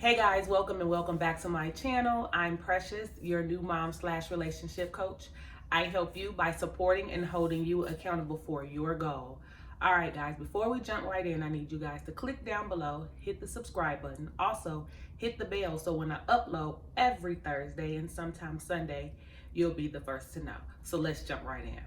Hey guys, welcome and welcome back to my channel. I'm Precious, your new mom/relationship coach. I help you by supporting and holding you accountable for your goal. All right, guys, before we jump right in, I need you guys to click down below, hit the subscribe button. Also, hit the bell so when I upload every Thursday and sometimes Sunday, you'll be the first to know. So let's jump right in.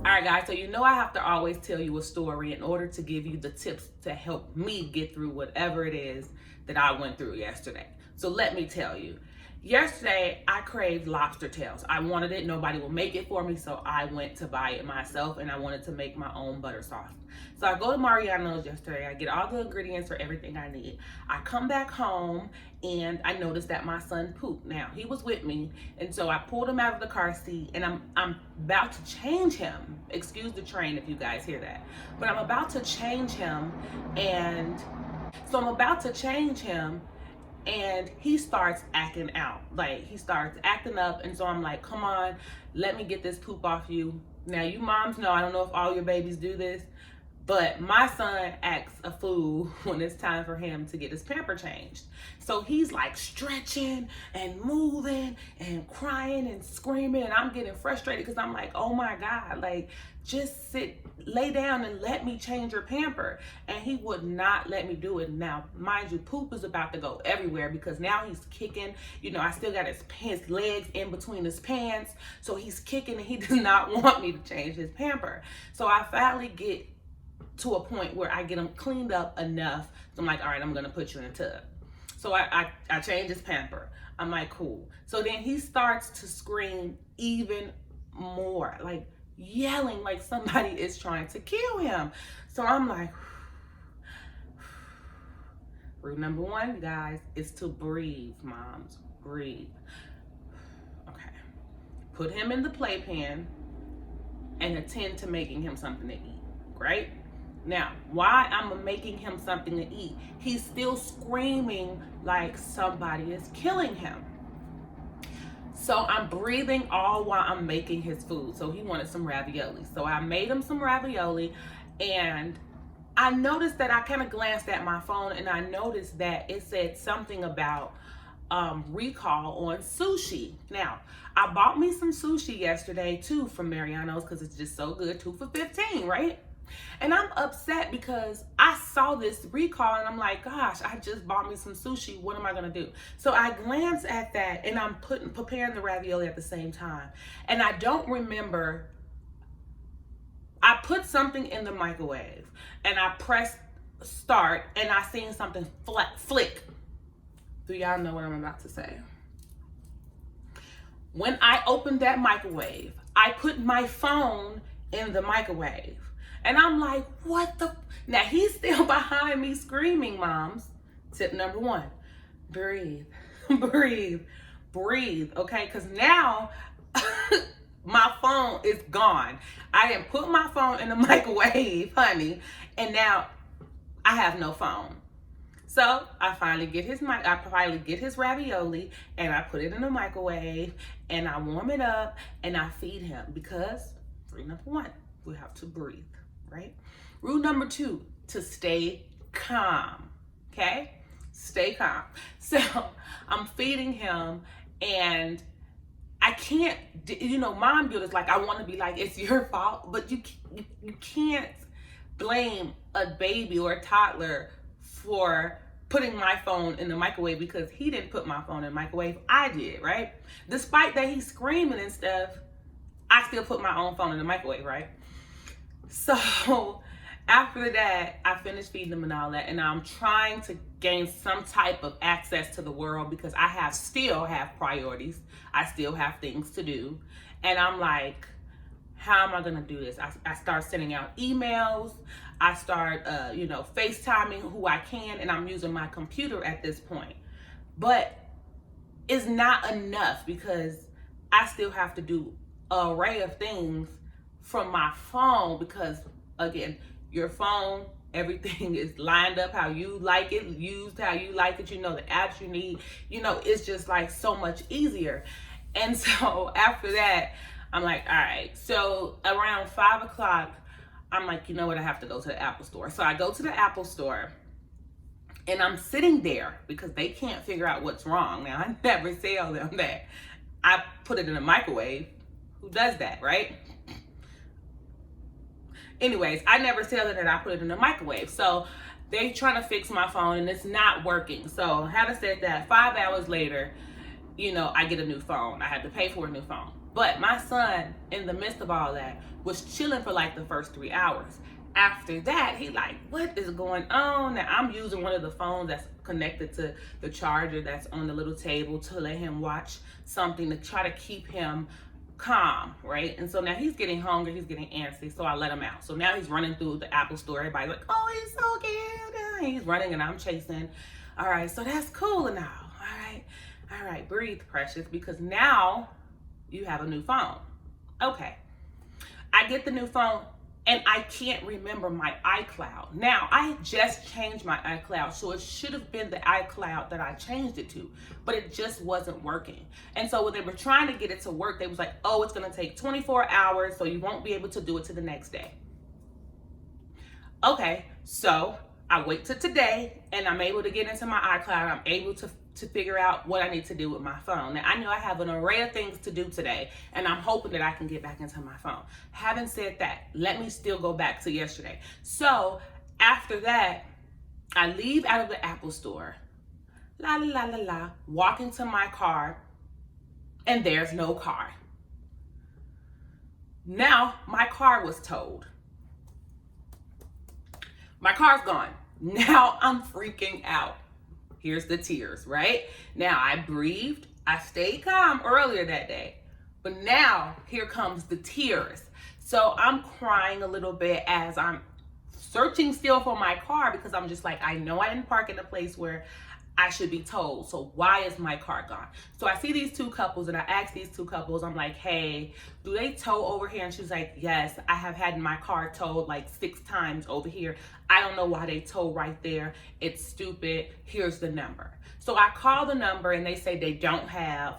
All right, guys, so you know I have to always tell you a story in order to give you the tips to help me get through whatever it is that I went through yesterday. So let me tell you. Yesterday, I craved lobster tails. I wanted it. Nobody will make it for me, so I went to buy it myself, and I wanted to make my own butter sauce. So I go to Mariano's yesterday. I get all the ingredients for everything I need. I come back home, and I noticed that my son pooped. Now, he was with me, and so I pulled him out of the car seat, and I'm about to change him. Excuse the train if you guys hear that. But I'm about to change him, and he starts acting out. Like, he starts acting up, and so I'm like, come on, let me get this poop off you. Now, you moms know, I don't know if all your babies do this, but my son acts a fool when it's time for him to get his pamper changed. So he's like stretching and moving and crying and screaming, and I'm getting frustrated because I'm like, oh my God, like, just lay down and let me change your pamper. And he would not let me do it. Now, mind you, poop is about to go everywhere because now he's kicking. You know, I still got his legs in between his pants. So he's kicking and he does not want me to change his pamper. So I finally get to a point where I get him cleaned up enough. So I'm like, all right, I'm gonna put you in a tub. So I change his pamper. I'm like, cool. So then he starts to scream even more, like yelling like somebody is trying to kill him. So I'm like, rule number one, guys, is to breathe, moms, breathe. Okay, put him in the playpen and attend to making him something to eat, right? Now, why I'm making him something to eat, he's still screaming like somebody is killing him. So I'm breathing all while I'm making his food. So he wanted some ravioli. So I made him some ravioli, and I noticed that I kind of glanced at my phone and I noticed that it said something about recall on sushi. Now, I bought me some sushi yesterday too from Mariano's because it's just so good, 2 for $15, right? And I'm upset because I saw this recall and I'm like, gosh, I just bought me some sushi. What am I gonna do? So I glance at that and I'm preparing the ravioli at the same time. And I don't remember, I put something in the microwave and I pressed start and I seen something flick. Do y'all know what I'm about to say? When I opened that microwave, I put my phone in the microwave. And I'm like, what the? Now he's still behind me screaming, moms. Tip number one, breathe, breathe, breathe, okay? Because now my phone is gone. I didn't put my phone in the microwave, honey, and now I have no phone. So I finally get his ravioli and I put it in the microwave and I warm it up and I feed him because rule number one, we have to breathe. Right? Rule number two, to stay calm. Okay? Stay calm. So I'm feeding him and I can't, mom guilt is like, I want to be like, it's your fault, but you can't blame a baby or a toddler for putting my phone in the microwave because he didn't put my phone in the microwave. I did, right? Despite that he's screaming and stuff, I still put my own phone in the microwave, right? So after that, I finished feeding them and all that, and I'm trying to gain some type of access to the world because I still have priorities. I still have things to do. And I'm like, how am I gonna do this? I start sending out emails. I start, FaceTiming who I can, and I'm using my computer at this point. But it's not enough because I still have to do an array of things from my phone because, again, your phone, everything is lined up how you like it, used how you like it, the apps you need, it's just like so much easier. And so after that, I'm like, all right. So around 5 o'clock, I'm like, you know what? I have to go to the Apple store. So I go to the Apple store And I'm sitting there because they can't figure out what's wrong. Now, I never tell them that I put it in a microwave. Who does that, right? Anyways, I never tell them that I put it in the microwave. So they trying to fix my phone and it's not working. So having said that, 5 hours later, I get a new phone. I had to pay for a new phone. But my son, in the midst of all that, was chilling for like the first 3 hours. After that, he like, what is going on? Now I'm using one of the phones that's connected to the charger that's on the little table to let him watch something to try to keep him calm, right? And so now he's getting hungry, he's getting antsy, so I let him out. So now he's running through the Apple store. Everybody's like, oh, he's so cute. And he's running and I'm chasing. All right, so that's cool now. All right, breathe, precious, because now you have a new phone. Okay, I get the new phone and I can't remember my iCloud. Now, I just changed my iCloud, so it should have been the iCloud that I changed it to, but it just wasn't working. And so when they were trying to get it to work, they was like, oh, it's gonna take 24 hours, so you won't be able to do it to the next day. Okay, so I wait till today and I'm able to get into my iCloud. I'm able to figure out what I need to do with my phone. Now, I know I have an array of things to do today, and I'm hoping that I can get back into my phone. Having said that, let me still go back to yesterday. So after that, I leave out of the Apple store, walk into my car, and there's no car. Now, my car was towed. My car's gone. Now I'm freaking out. Here's the tears, right? Now I breathed, I stayed calm earlier that day, but now here comes the tears. So I'm crying a little bit as I'm searching still for my car because I'm just like, I know I didn't park in a place where I should be told. So why is my car gone? So I see these two couples and I ask these two couples, I'm like, hey, do they tow over here? And she's like, yes, I have had my car towed like 6 times over here. I don't know why they tow right there. It's stupid. Here's the number. So I call the number and they say they don't have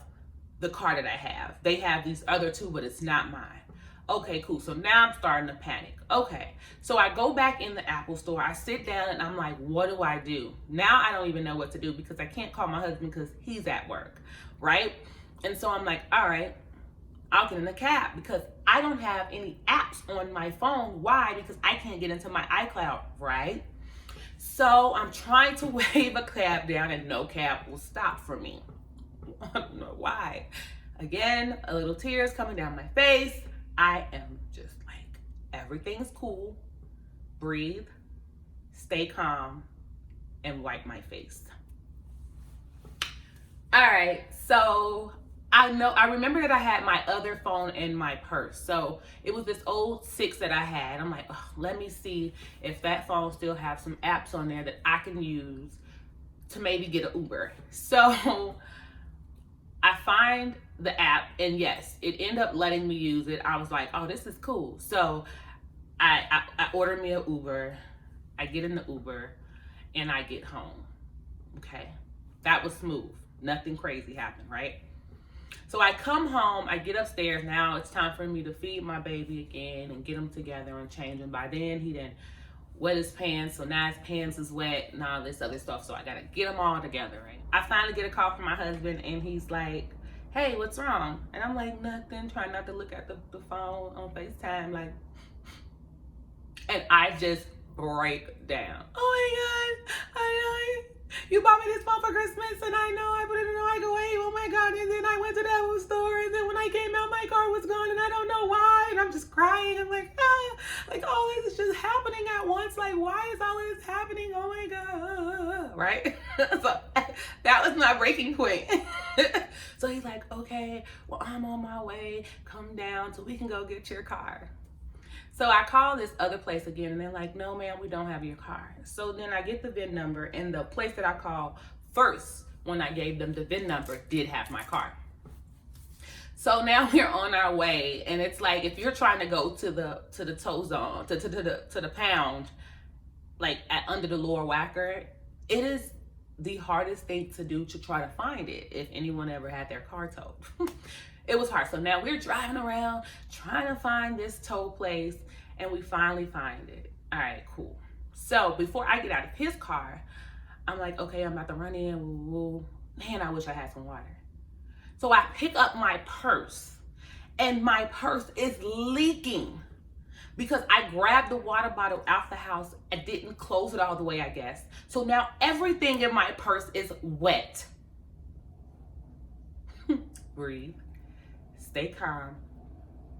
the car that I have. They have these other two, but it's not mine. Okay, cool. So now I'm starting to panic. Okay, so I go back in the Apple store. I sit down and I'm like, what do I do? Now I don't even know what to do because I can't call my husband because he's at work, right? And so I'm like, all right, I'll get in a cab because I don't have any apps on my phone. Why? Because I can't get into my iCloud, right? So I'm trying to wave a cab down and no cab will stop for me. I don't know why. Again, a little tears coming down my face. I am just like, everything's cool. Breathe, stay calm, and wipe my face. All right, so I remember that I had my other phone in my purse. So it was this old 6 that I had. I'm like, oh, let me see if that phone still has some apps on there that I can use to maybe get an Uber. So I find the app and yes, it ended up letting me use it. I was like, oh, this is cool. So I ordered me an Uber. I get in the Uber and I get home. Okay, that was smooth. Nothing crazy happened, right? So I come home, I get upstairs. Now it's time for me to feed my baby again and get him together and change him. By then he done wet his pants, so now his pants is wet and all this other stuff. So I gotta get them all together, right? I finally get a call from my husband and he's like, hey, what's wrong? And I'm like, nothing, trying not to look at the phone on FaceTime, like, and I just break down. Oh my God, I know you bought me this phone for Christmas and I know I put it in the microwave, oh my God, and then I went to the Apple store and then when I came out, my car was gone and I don't know why, and I'm just crying. I'm like, like all this is just happening at once, like why is all this happening, oh my God, right? So that was my breaking point. So he's like, okay, well, I'm on my way, come down so we can go get your car. So I call this other place again and they're like, no, ma'am, we don't have your car. So then I get the VIN number and the place that I called first when I gave them the VIN number did have my car. So now we're on our way and it's like, if you're trying to go to the tow zone, to the pound, like under the Lower Wacker, it is the hardest thing to do to try to find it if anyone ever had their car towed. It was hard. So now we're driving around trying to find this tow place and we finally find it. All right, cool. So before I get out of his car, I'm like, okay, I'm about to run in. Woo. Man, I wish I had some water. So I pick up my purse, and my purse is leaking because I grabbed the water bottle out the house and didn't close it all the way, I guess. So now everything in my purse is wet. Breathe. Stay calm.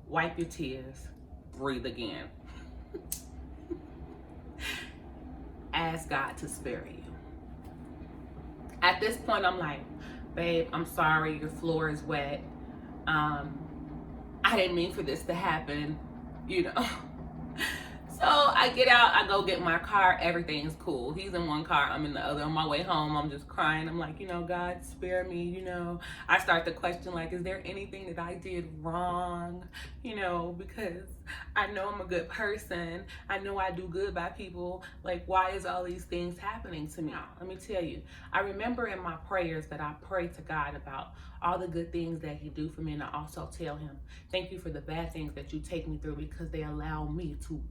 Wipe your tears. Breathe again. Ask God to spare you. At this point, I'm like, babe, I'm sorry, your floor is wet. I didn't mean for this to happen, you know. So I get out, I go get my car, everything's cool. He's in one car, I'm in the other. On my way home, I'm just crying. I'm like, God, spare me, I start to question, like, is there anything that I did wrong? Because I know I'm a good person. I know I do good by people. Like, why is all these things happening to me? Now, let me tell you, I remember in my prayers that I pray to God about all the good things that he do for me. And I also tell him, thank you for the bad things that you take me through, because they allow me to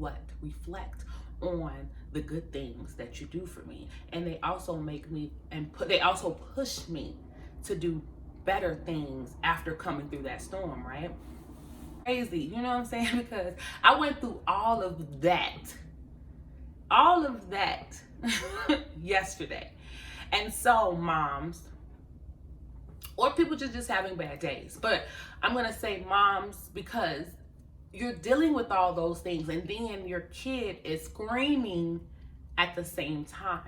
reflect on the good things that you do for me. And they also make me they also push me to do better things after coming through that storm, right? Crazy, you know what I'm saying? Because I went through all of that yesterday. And so, moms, or people just having bad days, but I'm gonna say moms, because you're dealing with all those things, and then your kid is screaming at the same time.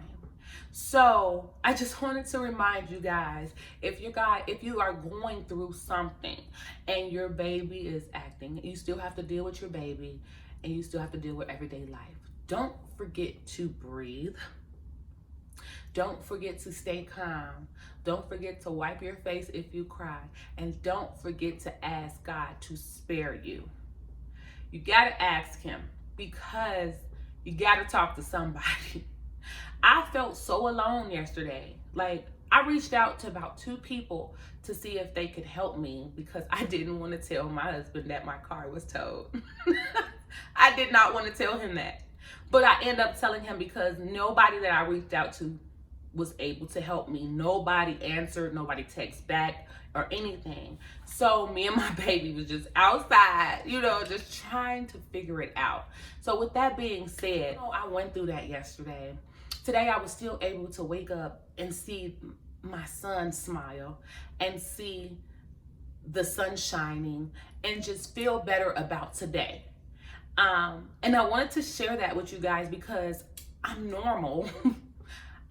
So I just wanted to remind you guys, if you are going through something and your baby is acting, you still have to deal with your baby, and you still have to deal with everyday life. Don't forget to breathe. Don't forget to stay calm. Don't forget to wipe your face if you cry. And don't forget to ask God to spare you. You got to ask him, because you got to talk to somebody. I felt so alone yesterday. Like, I reached out to about 2 people to see if they could help me, because I didn't want to tell my husband that my car was towed. I did not want to tell him that. But I ended up telling him, because nobody that I reached out to was able to help me. Nobody answered, nobody texted back or anything. So me and my baby was just outside, just trying to figure it out. So with that being said, I went through that yesterday. Today I was still able to wake up and see my son smile and see the sun shining and just feel better about today. And I wanted to share that with you guys because I'm normal.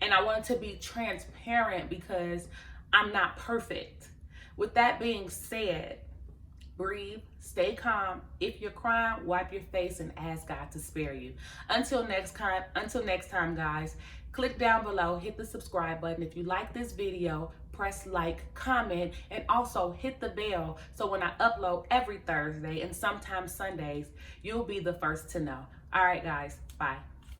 And I wanted to be transparent because I'm not perfect. With that being said, breathe, stay calm. If you're crying, wipe your face and ask God to spare you. Until next time, guys, click down below, hit the subscribe button. If you like this video, press like, comment, and also hit the bell so when I upload every Thursday and sometimes Sundays, you'll be the first to know. All right, guys, bye.